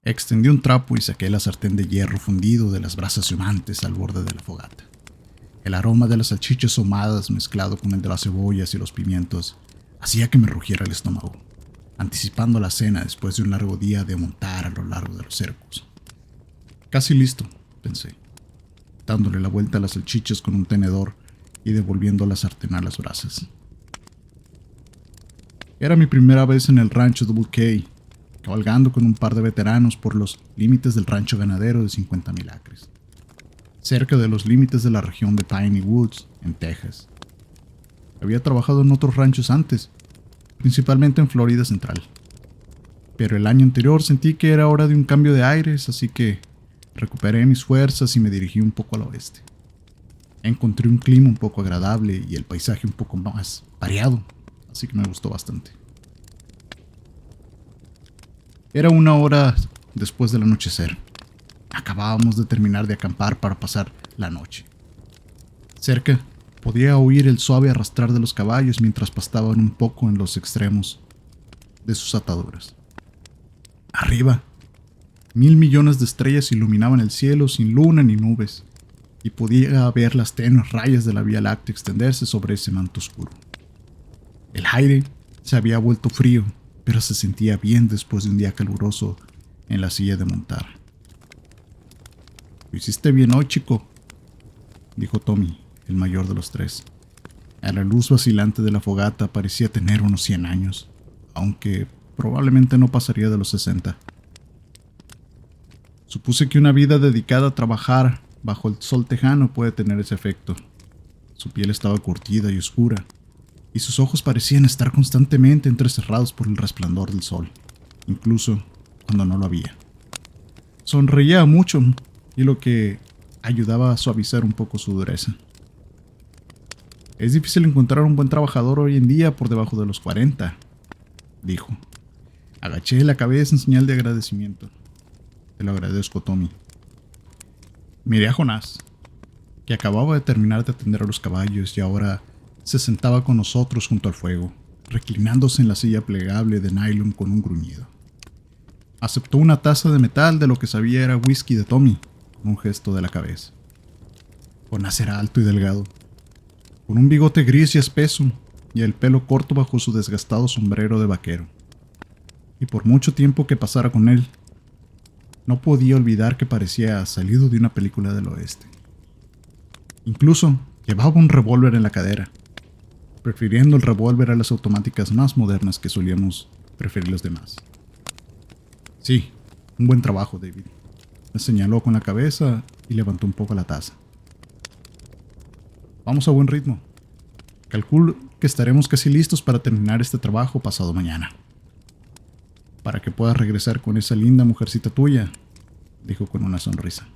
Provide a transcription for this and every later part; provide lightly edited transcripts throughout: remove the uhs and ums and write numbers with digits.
Extendí un trapo y saqué la sartén de hierro fundido de las brasas humeantes al borde de la fogata. El aroma de las salchichas ahumadas mezclado con el de las cebollas y los pimientos hacía que me rugiera el estómago, anticipando la cena después de un largo día de montar a lo largo de los cercos. Casi listo, pensé, dándole la vuelta a las salchichas con un tenedor y devolviendo la sartén a las brasas. Era mi primera vez en el rancho Double K, cabalgando con un par de veteranos por los límites del rancho ganadero de 50,000 acres, cerca de los límites de la región de Piney Woods, en Texas. Había trabajado en otros ranchos antes, principalmente en Florida Central, pero el año anterior sentí que era hora de un cambio de aires, así que recuperé mis fuerzas y me dirigí un poco al oeste. Encontré un clima un poco agradable y el paisaje un poco más variado, así que me gustó bastante. Era 1 hora después del anochecer. Acabábamos de terminar de acampar para pasar la noche. Cerca podía oír el suave arrastrar de los caballos mientras pastaban un poco en los extremos de sus ataduras. Arriba, 1,000 millones de estrellas iluminaban el cielo sin luna ni nubes, y podía ver las tenues rayas de la Vía Láctea extenderse sobre ese manto oscuro. El aire se había vuelto frío, pero se sentía bien después de un día caluroso en la silla de montar. «Lo hiciste bien hoy, chico», dijo Tommy, el mayor de los tres. A la luz vacilante de la fogata parecía tener unos 100 años, aunque probablemente no pasaría de los 60. Supuse que una vida dedicada a trabajar bajo el sol tejano puede tener ese efecto. Su piel estaba curtida y oscura, y sus ojos parecían estar constantemente entrecerrados por el resplandor del sol, incluso cuando no lo había. Sonreía mucho, y lo que ayudaba a suavizar un poco su dureza. «Es difícil encontrar un buen trabajador hoy en día por debajo de los 40», dijo. Agaché la cabeza en señal de agradecimiento. «Te lo agradezco, Tommy». Miré a Jonás, que acababa de terminar de atender a los caballos y ahora se sentaba con nosotros junto al fuego, reclinándose en la silla plegable de nylon con un gruñido. Aceptó una taza de metal de lo que sabía era whisky de Tommy, con un gesto de la cabeza. Jonás era alto y delgado, con un bigote gris y espeso y el pelo corto bajo su desgastado sombrero de vaquero. Y por mucho tiempo que pasara con él, no podía olvidar que parecía salido de una película del oeste. Incluso llevaba un revólver en la cadera, prefiriendo el revólver a las automáticas más modernas que solíamos preferir los demás. «Sí, un buen trabajo, David», me señaló con la cabeza y levantó un poco la taza. «Vamos a buen ritmo. Calculo que estaremos casi listos para terminar este trabajo pasado mañana. Para que puedas regresar con esa linda mujercita tuya», dijo con una sonrisa.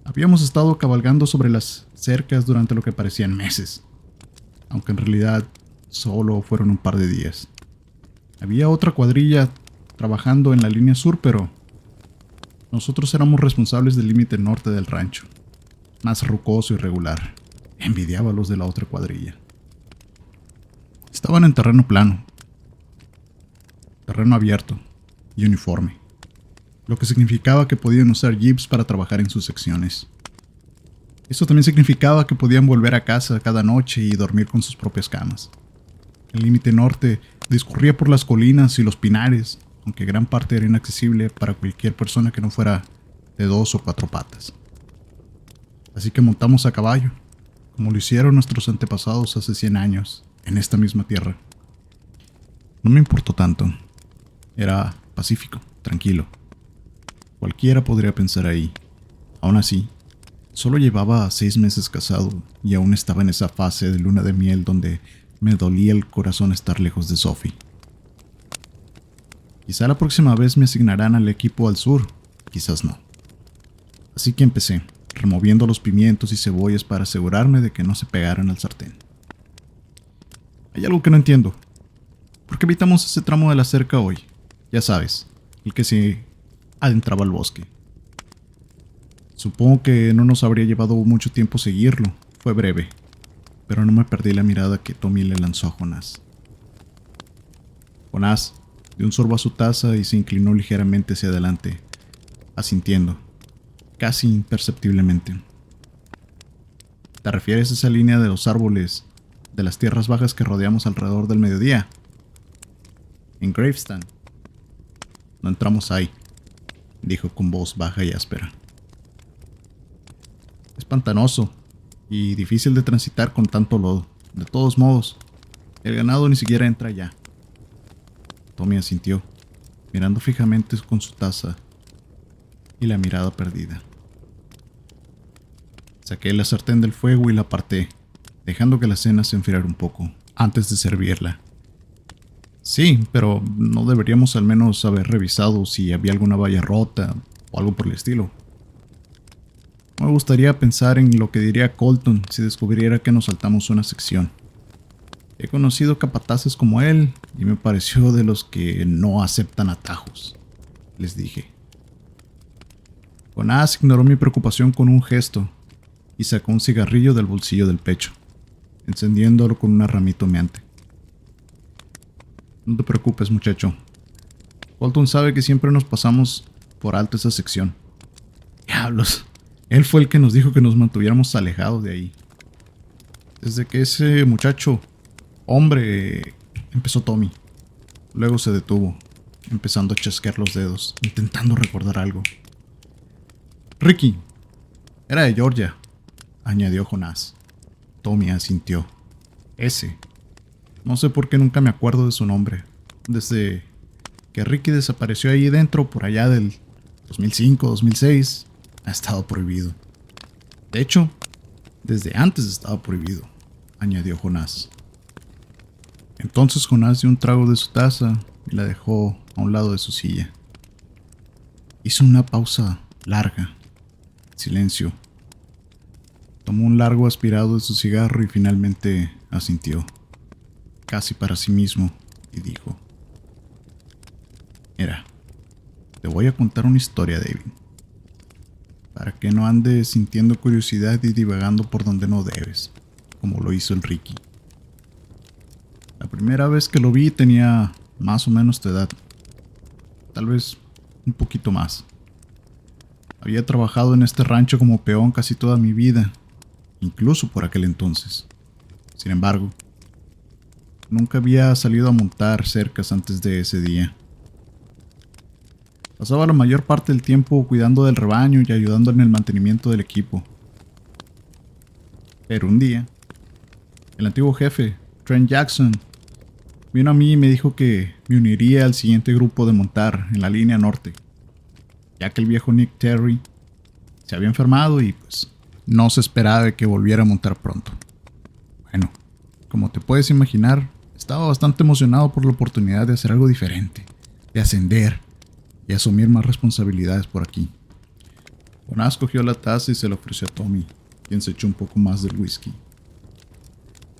Habíamos estado cabalgando sobre las cercas durante lo que parecían meses, aunque en realidad solo fueron un par de días. Había otra cuadrilla trabajando en la línea sur, pero nosotros éramos responsables del límite norte del rancho, más rocoso y regular. Envidiaba a los de la otra cuadrilla. Estaban en terreno plano, terreno abierto y uniforme, lo que significaba que podían usar jeeps para trabajar en sus secciones. Eso también significaba que podían volver a casa cada noche y dormir con sus propias camas. El límite norte discurría por las colinas y los pinares, aunque gran parte era inaccesible para cualquier persona que no fuera de 2 o 4 patas. Así que montamos a caballo, como lo hicieron nuestros antepasados hace 100 años, en esta misma tierra. No me importó tanto. Era pacífico, tranquilo. Cualquiera podría pensar ahí. Aún así, solo llevaba 6 meses casado y aún estaba en esa fase de luna de miel donde me dolía el corazón estar lejos de Sophie. Quizá la próxima vez me asignarán al equipo al sur, quizás no. Así que empecé, removiendo los pimientos y cebollas para asegurarme de que no se pegaran al sartén. Hay algo que no entiendo. ¿Por qué evitamos ese tramo de la cerca hoy? Ya sabes, el que se adentraba al bosque. Supongo que no nos habría llevado mucho tiempo seguirlo. Fue breve, pero no me perdí la mirada que Tommy le lanzó a Jonás. «Jonás, Dio un sorbo a su taza y se inclinó ligeramente hacia adelante, asintiendo, casi imperceptiblemente. ¿Te refieres a esa línea de los árboles de las tierras bajas que rodeamos alrededor del mediodía? En Graveston. No entramos ahí, dijo con voz baja y áspera. Es pantanoso y difícil de transitar con tanto lodo. De todos modos, el ganado ni siquiera entra allá. Tommy asintió, mirando fijamente con su taza y la mirada perdida. Saqué la sartén del fuego y la aparté, dejando que la cena se enfriara un poco antes de servirla. Sí, pero ¿no deberíamos al menos haber revisado si había alguna valla rota o algo por el estilo? Me gustaría pensar en lo que diría Colton si descubriera que nos saltamos una sección. He conocido capataces como él y me pareció de los que no aceptan atajos, les dije. Jonás ignoró mi preocupación con un gesto y sacó un cigarrillo del bolsillo del pecho, encendiéndolo con una ramita humeante. No te preocupes, muchacho. Colton sabe que siempre nos pasamos por alto esa sección. Diablos, él fue el que nos dijo que nos mantuviéramos alejados de ahí. Desde que ese muchacho, hombre, empezó Tommy. Luego se detuvo, empezando a chasquear los dedos, intentando recordar algo. Ricky, era de Georgia, añadió Jonás. Tommy asintió. Ese. No sé por qué nunca me acuerdo de su nombre. Desde que Ricky desapareció ahí dentro por allá del 2005-2006, ha estado prohibido. De hecho, desde antes estaba prohibido, añadió Jonás. Entonces Jonás dio un trago de su taza y la dejó a un lado de su silla. Hizo una pausa larga. Silencio. Tomó un largo aspirado de su cigarro y finalmente asintió, casi para sí mismo, y dijo: Mira, te voy a contar una historia, David, para que no andes sintiendo curiosidad y divagando por donde no debes, como lo hizo el Ricky. La primera vez que lo vi tenía más o menos tu edad, tal vez un poquito más. Había trabajado en este rancho como peón casi toda mi vida, incluso por aquel entonces. Sin embargo, nunca había salido a montar cercas antes de ese día. Pasaba la mayor parte del tiempo cuidando del rebaño y ayudando en el mantenimiento del equipo. Pero un día, el antiguo jefe, Trent Jackson, vino a mí y me dijo que me uniría al siguiente grupo de montar en la línea norte, ya que el viejo Nick Terry se había enfermado y pues no se esperaba que volviera a montar pronto. Bueno, como te puedes imaginar, estaba bastante emocionado por la oportunidad de hacer algo diferente, de ascender y asumir más responsabilidades por aquí. Jonás cogió la taza y se la ofreció a Tommy, quien se echó un poco más del whisky.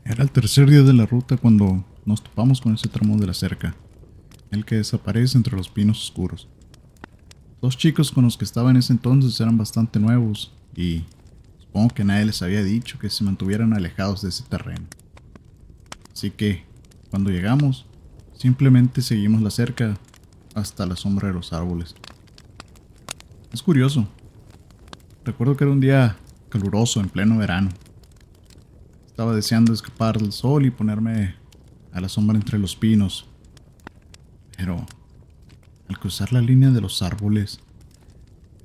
Era el tercer día de la ruta cuando nos topamos con ese tramo de la cerca, el que desaparece entre los pinos oscuros. Dos chicos con los que estaba en ese entonces eran bastante nuevos y supongo que nadie les había dicho que se mantuvieran alejados de ese terreno. Así que, cuando llegamos, simplemente seguimos la cerca hasta la sombra de los árboles. Es curioso. Recuerdo que era un día caluroso en pleno verano. Estaba deseando escapar del sol y ponerme a la sombra entre los pinos. Pero al cruzar la línea de los árboles,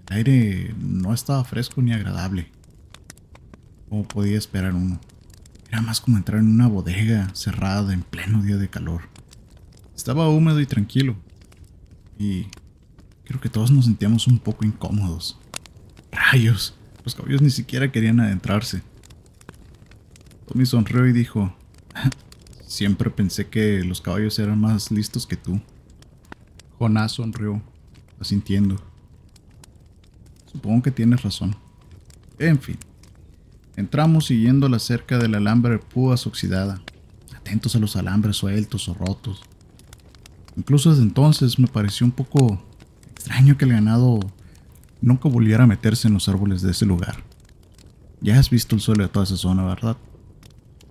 el aire no estaba fresco ni agradable, como podía esperar uno. Era más como entrar en una bodega cerrada en pleno día de calor. Estaba húmedo y tranquilo, y creo que todos nos sentíamos un poco incómodos. ¡Rayos! Los caballos ni siquiera querían adentrarse. Tommy sonrió y dijo: Siempre pensé que los caballos eran más listos que tú. Jonás sonrió, asintiendo. Supongo que tienes razón. En fin, entramos siguiendo la cerca del alambre de púas oxidada, atentos a los alambres sueltos o rotos. Incluso desde entonces me pareció un poco extraño que el ganado nunca volviera a meterse en los árboles de ese lugar. Ya has visto el suelo de toda esa zona, ¿verdad?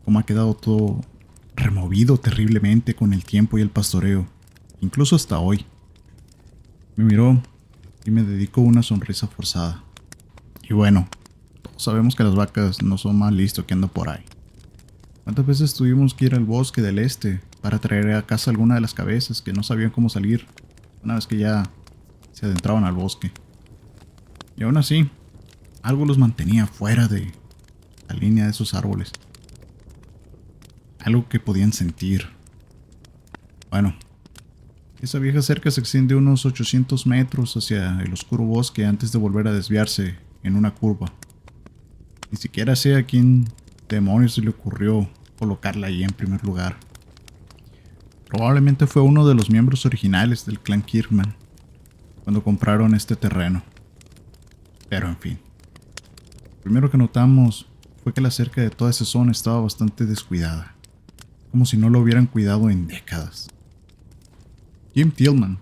Cómo ha quedado todo removido terriblemente con el tiempo y el pastoreo. incluso hasta hoy. Me miró y me dedicó una sonrisa forzada. Y bueno, todos sabemos que las vacas no son más listos que andan por ahí. ¿Cuántas veces tuvimos que ir al bosque del este para traer a casa alguna de las cabezas que no sabían cómo salir una vez que ya se adentraban al bosque? Y aún así, algo los mantenía fuera de la línea de esos árboles. Algo que podían sentir. Bueno, esa vieja cerca se extiende unos 800 metros hacia el oscuro bosque antes de volver a desviarse en una curva. Ni siquiera sé a quién demonios se le ocurrió colocarla ahí en primer lugar. Probablemente fue uno de los miembros originales del clan Kirkman cuando compraron este terreno. Pero en fin. Lo primero que notamos fue que la cerca de toda esa zona estaba bastante descuidada, como si no lo hubieran cuidado en décadas. Jim Tillman,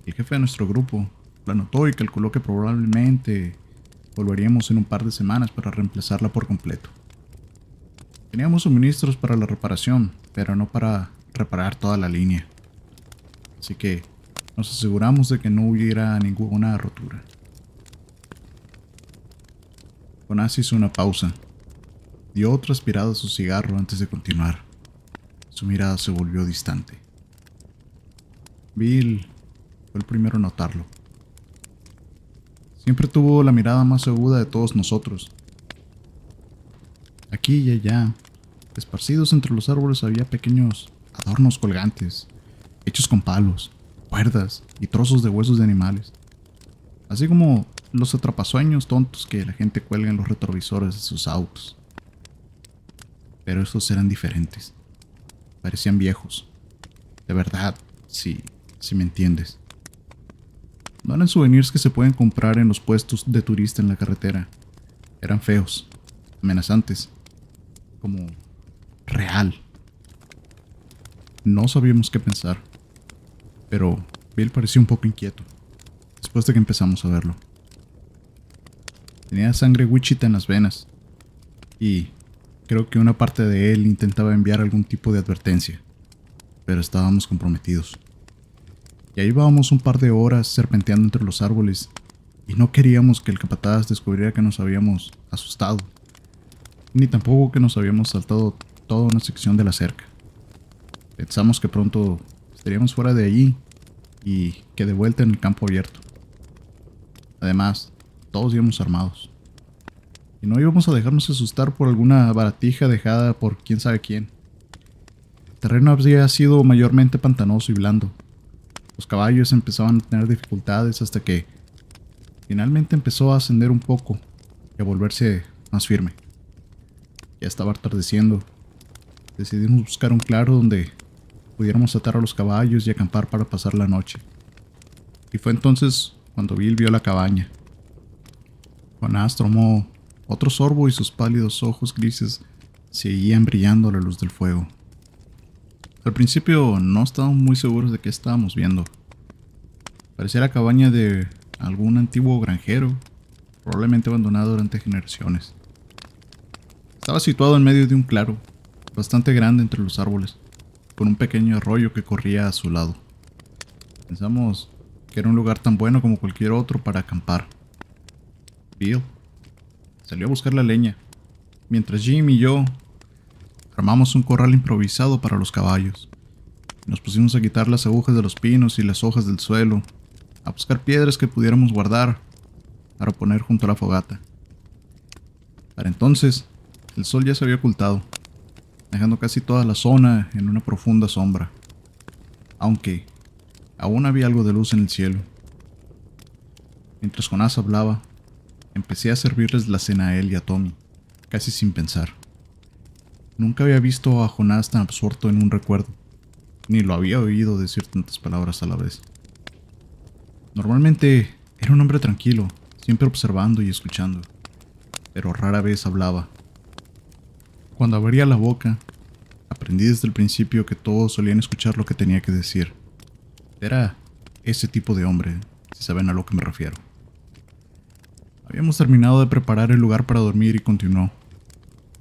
el jefe de nuestro grupo, lo anotó y calculó que probablemente volveríamos en un par de semanas para reemplazarla por completo. Teníamos suministros para la reparación, pero no para reparar toda la línea. Así que nos aseguramos de que no hubiera ninguna rotura. Jonás hizo una pausa. Dio otra aspirada a su cigarro antes de continuar. Su mirada se volvió distante. Bill fue el primero a notarlo. Siempre tuvo la mirada más aguda de todos nosotros. Aquí y allá, esparcidos entre los árboles, había pequeños adornos colgantes, hechos con palos, cuerdas y trozos de huesos de animales, así como los atrapasueños tontos que la gente cuelga en los retrovisores de sus autos. Pero estos eran diferentes. Parecían viejos. De verdad, si me entiendes. No eran souvenirs que se pueden comprar en los puestos de turista en la carretera. Eran feos, amenazantes, como real. No sabíamos qué pensar, pero Bill parecía un poco inquieto después de que empezamos a verlo. Tenía sangre Wichita en las venas y creo que una parte de él intentaba enviar algún tipo de advertencia, pero estábamos comprometidos. Ya llevábamos un par de horas serpenteando entre los árboles y no queríamos que el capataz descubriera que nos habíamos asustado, ni tampoco que nos habíamos saltado toda una sección de la cerca. Pensamos que pronto estaríamos fuera de allí y que de vuelta en el campo abierto. Además, todos íbamos armados. Y no íbamos a dejarnos asustar por alguna baratija dejada por quién sabe quién. El terreno había sido mayormente pantanoso y blando. Los caballos empezaban a tener dificultades hasta que finalmente empezó a ascender un poco y a volverse más firme. Ya estaba atardeciendo. Decidimos buscar un claro donde pudiéramos atar a los caballos y acampar para pasar la noche. Y fue entonces cuando Bill vio la cabaña. Jonás tomó otro sorbo y sus pálidos ojos grises seguían brillando a la luz del fuego. Al principio no estábamos muy seguros de qué estábamos viendo. Parecía la cabaña de algún antiguo granjero, probablemente abandonado durante generaciones. Estaba situado en medio de un claro, bastante grande entre los árboles, con un pequeño arroyo que corría a su lado. Pensamos que era un lugar tan bueno como cualquier otro para acampar. Bill salió a buscar la leña, mientras Jim y yo armamos un corral improvisado para los caballos. Nos pusimos a quitar las agujas de los pinos y las hojas del suelo, a buscar piedras que pudiéramos guardar para poner junto a la fogata. Para entonces, el sol ya se había ocultado, dejando casi toda la zona en una profunda sombra, aunque aún había algo de luz en el cielo. Mientras Jonás hablaba, empecé a servirles la cena a él y a Tommy, casi sin pensar. Nunca había visto a Jonás tan absorto en un recuerdo, ni lo había oído decir tantas palabras a la vez. Normalmente era un hombre tranquilo, siempre observando y escuchando, pero rara vez hablaba. Cuando abría la boca, aprendí desde el principio que todos solían escuchar lo que tenía que decir. Era ese tipo de hombre, si saben a lo que me refiero. Habíamos terminado de preparar el lugar para dormir y continuó.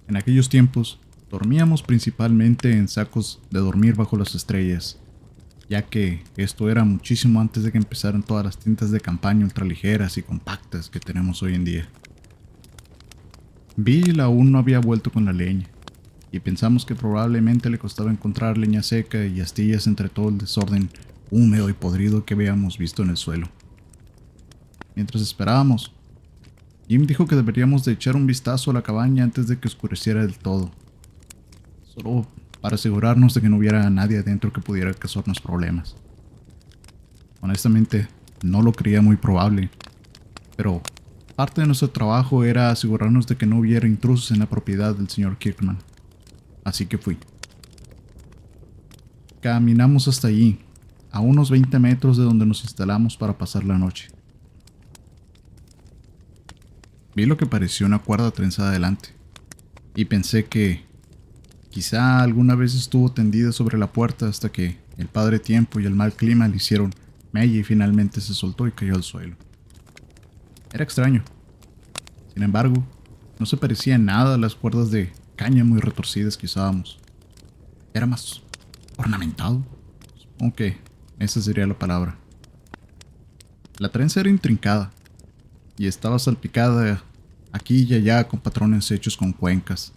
En aquellos tiempos, dormíamos principalmente en sacos de dormir bajo las estrellas, ya que esto era muchísimo antes de que empezaran todas las tintas de campaña ultraligeras y compactas que tenemos hoy en día. Bill aún no había vuelto con la leña, y pensamos que probablemente le costaba encontrar leña seca y astillas entre todo el desorden húmedo y podrido que habíamos visto en el suelo. Mientras esperábamos, Jim dijo que deberíamos de echar un vistazo a la cabaña antes de que oscureciera del todo, solo para asegurarnos de que no hubiera nadie adentro que pudiera causarnos problemas. Honestamente, no lo creía muy probable, pero parte de nuestro trabajo era asegurarnos de que no hubiera intrusos en la propiedad del señor Kirkman. Así que fui. Caminamos hasta allí, a unos 20 metros de donde nos instalamos para pasar la noche. Vi lo que pareció una cuerda trenzada adelante, y pensé que quizá alguna vez estuvo tendida sobre la puerta hasta que el padre tiempo y el mal clima le hicieron mella y finalmente se soltó y cayó al suelo. Era extraño. Sin embargo, no se parecía en nada a las cuerdas de cáñamo y retorcidas que usábamos. Era más ornamentado. Supongo que esa sería la palabra. La trenza era intrincada y estaba salpicada aquí y allá con patrones hechos con cuencas.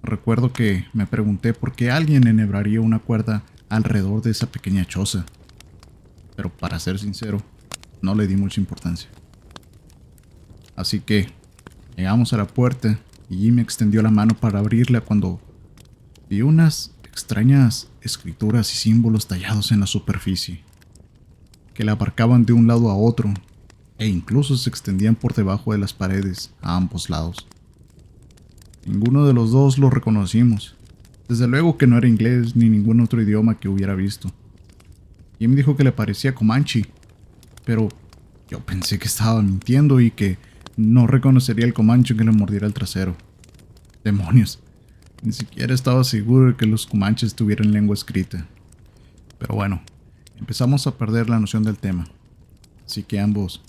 Recuerdo que me pregunté por qué alguien enhebraría una cuerda alrededor de esa pequeña choza, pero para ser sincero, no le di mucha importancia. Así que llegamos a la puerta y Jim me extendió la mano para abrirla cuando vi unas extrañas escrituras y símbolos tallados en la superficie, que la abarcaban de un lado a otro e incluso se extendían por debajo de las paredes a ambos lados. Ninguno de los dos lo reconocimos. Desde luego que no era inglés ni ningún otro idioma que hubiera visto. Jim dijo que le parecía comanche, pero yo pensé que estaba mintiendo y que no reconocería el comanche que le mordiera el trasero. Demonios, ni siquiera estaba seguro de que los comanches tuvieran lengua escrita. Pero bueno, empezamos a perder la noción del tema. Así que ambos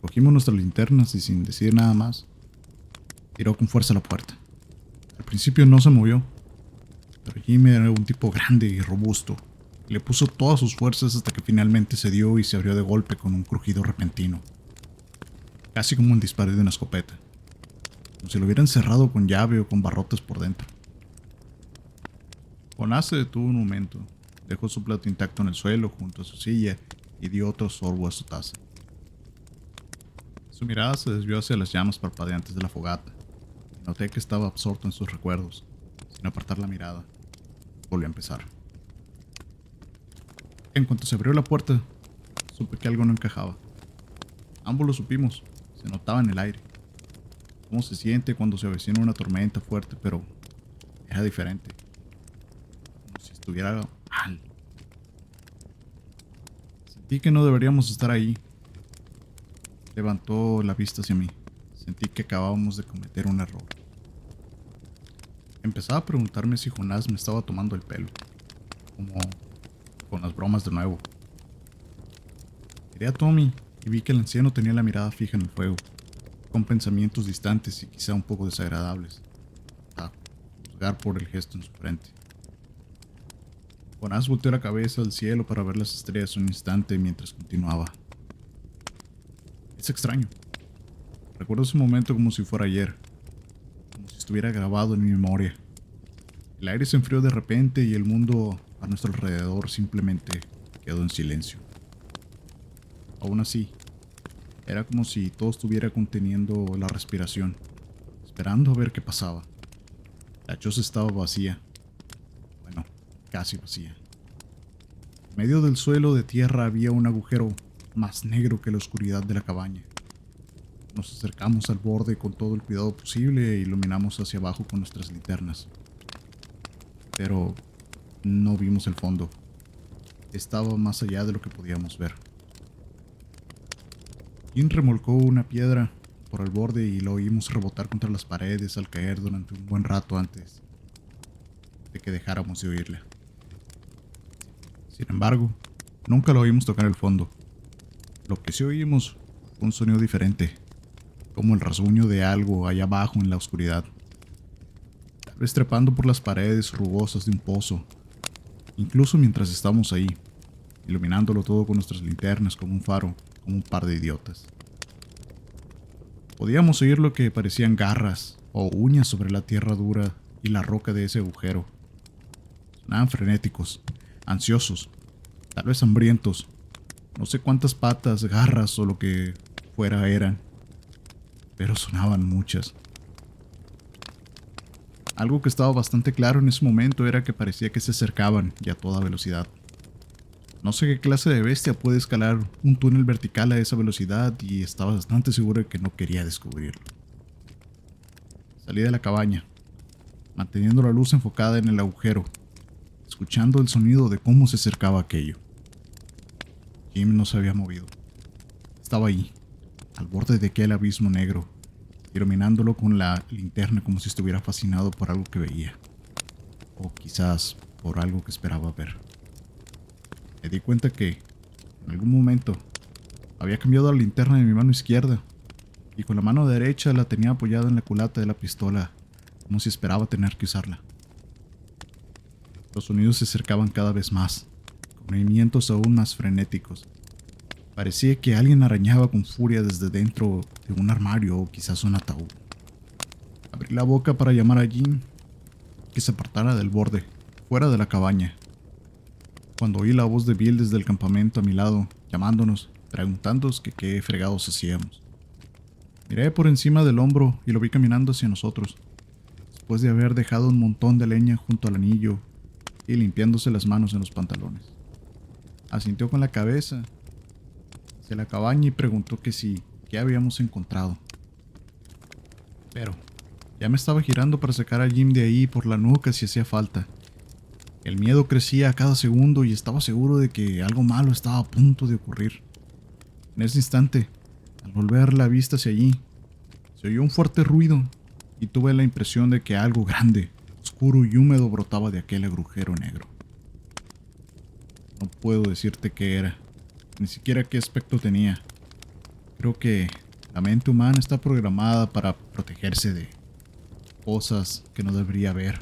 cogimos nuestras linternas y sin decir nada más, tiró con fuerza la puerta. Al principio no se movió, pero Jim era un tipo grande y robusto. Le puso todas sus fuerzas hasta que finalmente cedió y se abrió de golpe con un crujido repentino. Casi como un disparo de una escopeta, como si lo hubieran cerrado con llave o con barrotes por dentro. Jonás se detuvo un momento, dejó su plato intacto en el suelo junto a su silla y dio otro sorbo a su taza. Su mirada se desvió hacia las llamas parpadeantes de la fogata, y noté que estaba absorto en sus recuerdos. Sin apartar la mirada, volvió a empezar. En cuanto se abrió la puerta, supe que algo no encajaba. Ambos lo supimos, se notaba en el aire. Cómo se siente cuando se avecina una tormenta fuerte, pero era diferente. Como si estuviera mal. Sentí que no deberíamos estar ahí. Levantó la vista hacia mí. Sentí que acabábamos de cometer un error. Empezaba a preguntarme si Jonás me estaba tomando el pelo, como con las bromas de nuevo. Miré a Tommy y vi que el anciano tenía la mirada fija en el fuego, con pensamientos distantes y quizá un poco desagradables, a juzgar por el gesto en su frente. Jonás volteó la cabeza al cielo para ver las estrellas un instante mientras continuaba. Es extraño. Recuerdo ese momento como si fuera ayer, como si estuviera grabado en mi memoria. El aire se enfrió de repente y el mundo a nuestro alrededor simplemente quedó en silencio. Aún así, era como si todo estuviera conteniendo la respiración, esperando a ver qué pasaba. La choza estaba vacía. Bueno, casi vacía. En medio del suelo de tierra había un agujero más negro que la oscuridad de la cabaña. Nos acercamos al borde con todo el cuidado posible e iluminamos hacia abajo con nuestras linternas. Pero no vimos el fondo. Estaba más allá de lo que podíamos ver. Jim remolcó una piedra por el borde y lo oímos rebotar contra las paredes al caer durante un buen rato antes de que dejáramos de oírla. Sin embargo, nunca lo oímos tocar el fondo. Lo que sí oímos fue un sonido diferente, como el rasguño de algo allá abajo en la oscuridad. Tal vez trepando por las paredes rugosas de un pozo, incluso mientras estábamos ahí, iluminándolo todo con nuestras linternas como un faro, como un par de idiotas. Podíamos oír lo que parecían garras o uñas sobre la tierra dura y la roca de ese agujero. Sonaban frenéticos, ansiosos, tal vez hambrientos. No sé cuántas patas, garras o lo que fuera eran, pero sonaban muchas. Algo que estaba bastante claro en ese momento era que parecía que se acercaban y a toda velocidad. No sé qué clase de bestia puede escalar un túnel vertical a esa velocidad y estaba bastante seguro de que no quería descubrirlo. Salí de la cabaña, manteniendo la luz enfocada en el agujero, escuchando el sonido de cómo se acercaba aquello. Jim no se había movido. Estaba ahí, al borde de aquel abismo negro, iluminándolo con la linterna como si estuviera fascinado por algo que veía. O quizás por algo que esperaba ver. Me di cuenta que, en algún momento, había cambiado la linterna de mi mano izquierda y con la mano derecha la tenía apoyada en la culata de la pistola, como si esperaba tener que usarla. Los sonidos se acercaban cada vez más, con movimientos aún más frenéticos. Parecía que alguien arañaba con furia desde dentro de un armario o quizás un ataúd. Abrí la boca para llamar a Jim, que se apartara del borde, fuera de la cabaña. Cuando oí la voz de Bill desde el campamento a mi lado, llamándonos, preguntándonos que qué fregados hacíamos. Miré por encima del hombro y lo vi caminando hacia nosotros, después de haber dejado un montón de leña junto al anillo y limpiándose las manos en los pantalones. Asintió con la cabeza hacia la cabaña y preguntó que sí, qué habíamos encontrado. Pero ya me estaba girando para sacar a Jim de ahí por la nuca si hacía falta. El miedo crecía a cada segundo y estaba seguro de que algo malo estaba a punto de ocurrir. En ese instante, al volver la vista hacia allí, se oyó un fuerte ruido y tuve la impresión de que algo grande, oscuro y húmedo brotaba de aquel agujero negro. No puedo decirte qué era, ni siquiera qué aspecto tenía. Creo que la mente humana está programada para protegerse de cosas que no debería ver,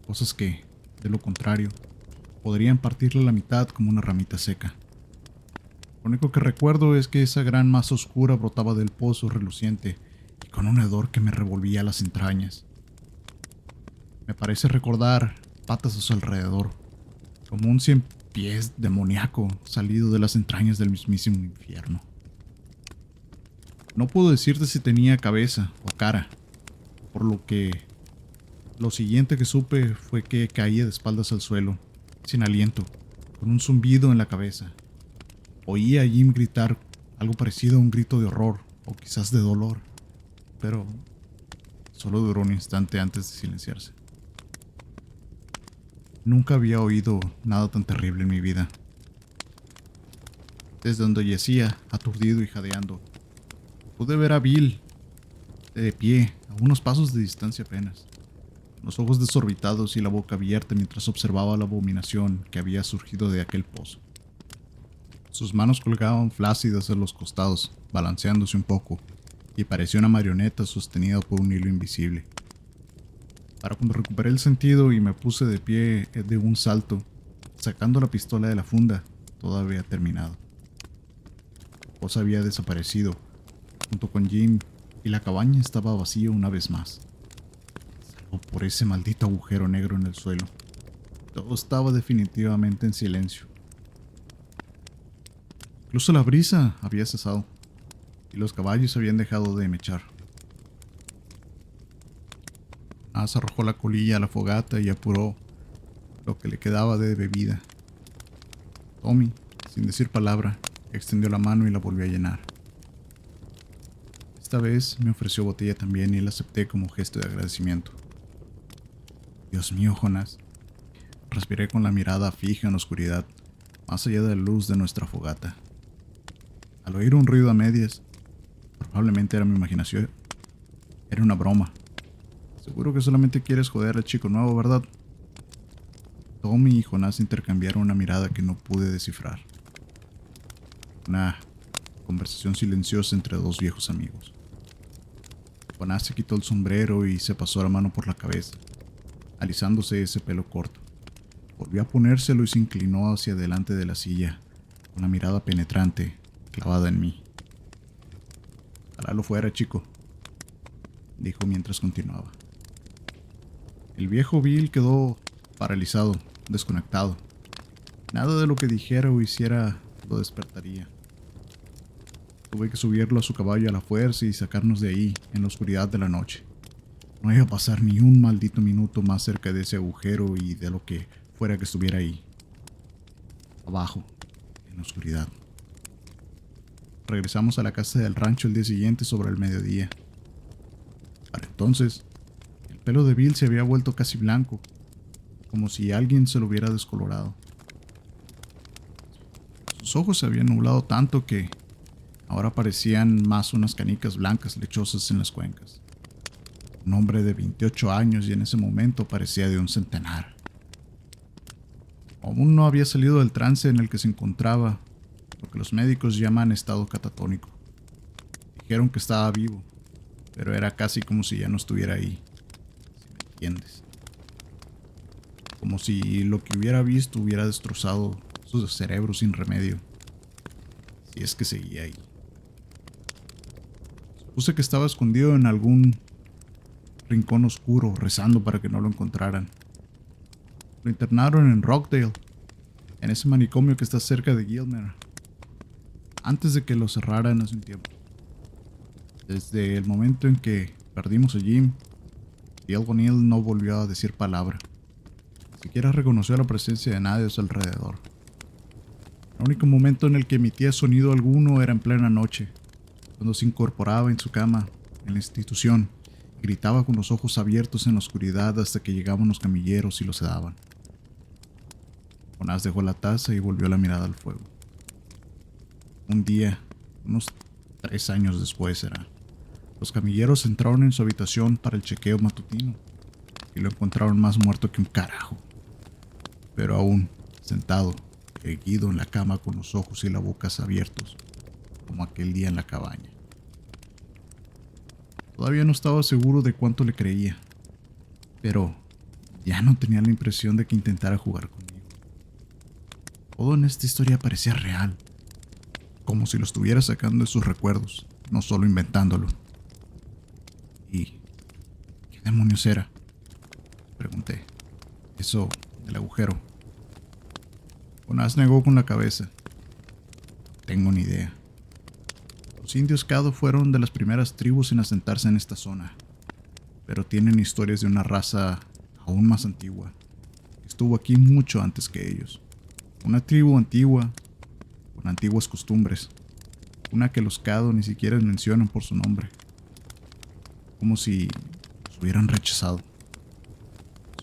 cosas que, de lo contrario, podrían partirle a la mitad como una ramita seca. Lo único que recuerdo es que esa gran masa oscura brotaba del pozo reluciente y con un hedor que me revolvía las entrañas. Me parece recordar patas a su alrededor, como un cien pies demoníaco salido de las entrañas del mismísimo infierno. No puedo decirte si tenía cabeza o cara, por lo que lo siguiente que supe fue que caía de espaldas al suelo, sin aliento, con un zumbido en la cabeza. Oí a Jim gritar algo parecido a un grito de horror o quizás de dolor, pero solo duró un instante antes de silenciarse. Nunca había oído nada tan terrible en mi vida. Desde donde yacía, aturdido y jadeando, pude ver a Bill de pie, a unos pasos de distancia apenas, los ojos desorbitados y la boca abierta mientras observaba la abominación que había surgido de aquel pozo. Sus manos colgaban flácidas a los costados, balanceándose un poco, y parecía una marioneta sostenida por un hilo invisible. Para cuando recuperé el sentido y me puse de pie de un salto, sacando la pistola de la funda, todo había terminado. La cosa había desaparecido, junto con Jim, y la cabaña estaba vacía una vez más. Salvo por ese maldito agujero negro en el suelo. Todo estaba definitivamente en silencio. Incluso la brisa había cesado, y los caballos habían dejado de mechar. As arrojó la colilla a la fogata y apuró lo que le quedaba de bebida. Tommy, sin decir palabra, extendió la mano y la volvió a llenar. Esta vez me ofreció botella también y la acepté como gesto de agradecimiento. Dios mío, Jonás. Respiré con la mirada fija en la oscuridad, más allá de la luz de nuestra fogata. Al oír un ruido a medias, probablemente era mi imaginación. Era una broma. Seguro que solamente quieres joder al chico nuevo, ¿verdad? Tommy y Jonás intercambiaron una mirada que no pude descifrar. Una conversación silenciosa entre dos viejos amigos. Jonás se quitó el sombrero y se pasó la mano por la cabeza, alisándose ese pelo corto. Volvió a ponérselo y se inclinó hacia delante de la silla, con la mirada penetrante clavada en mí. Ojalá lo fuera, chico, dijo mientras continuaba. El viejo Bill quedó paralizado, desconectado. Nada de lo que dijera o hiciera lo despertaría. Tuve que subirlo a su caballo a la fuerza y sacarnos de ahí, en la oscuridad de la noche. No iba a pasar ni un maldito minuto más cerca de ese agujero y de lo que fuera que estuviera ahí. Abajo, en la oscuridad. Regresamos a la casa del rancho el día siguiente sobre el mediodía. Para entonces, el pelo de Bill se había vuelto casi blanco, como si alguien se lo hubiera descolorado. Sus ojos se habían nublado tanto que ahora parecían más unas canicas blancas lechosas en las cuencas. Un hombre de 28 años y en ese momento parecía de un centenar. Aún no había salido del trance en el que se encontraba, lo que los médicos llaman estado catatónico. Dijeron que estaba vivo, pero era casi como si ya no estuviera ahí, si me entiendes. Como si lo que hubiera visto hubiera destrozado su cerebro sin remedio, si es que seguía ahí. Supuse que estaba escondido en algún rincón oscuro, rezando para que no lo encontraran. Lo internaron en Rockdale, en ese manicomio que está cerca de Gilmer, antes de que lo cerraran hace un tiempo. Desde el momento en que perdimos a Jim, Bill O'Neill no volvió a decir palabra. Ni siquiera reconoció la presencia de nadie a su alrededor. El único momento en el que emitía sonido alguno era en plena noche, cuando se incorporaba en su cama, en la institución, y gritaba con los ojos abiertos en la oscuridad hasta que llegaban los camilleros y lo sedaban. Jonás dejó la taza y volvió la mirada al fuego. Un día, unos 3 años después será, los camilleros entraron en su habitación para el chequeo matutino y lo encontraron más muerto que un carajo. Pero aún, sentado, erguido en la cama con los ojos y la boca abiertos, como aquel día en la cabaña. Todavía no estaba seguro de cuánto le creía, pero ya no tenía la impresión de que intentara jugar conmigo. Todo en esta historia parecía real, como si lo estuviera sacando de sus recuerdos, no solo inventándolo. ¿Y qué demonios era?, pregunté. Eso del agujero. Jonás negó con la cabeza. No tengo ni idea. Los indios Caddo fueron de las primeras tribus en asentarse en esta zona, pero tienen historias de una raza aún más antigua, que estuvo aquí mucho antes que ellos. Una tribu antigua, con antiguas costumbres, una que los Caddo ni siquiera mencionan por su nombre, como si los hubieran rechazado.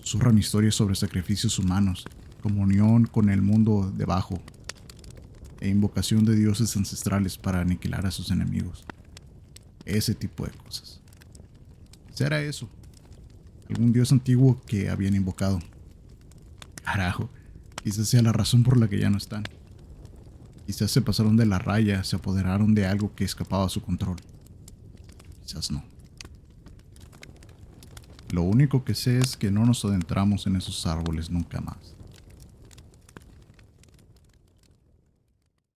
Susurran historias sobre sacrificios humanos, comunión con el mundo debajo, e invocación de dioses ancestrales para aniquilar a sus enemigos. Ese tipo de cosas. ¿Será eso? ¿Algún dios antiguo que habían invocado? Carajo, quizás sea la razón por la que ya no están. Quizás se pasaron de la raya, se apoderaron de algo que escapaba a su control. Quizás no. Lo único que sé es que no nos adentramos en esos árboles nunca más.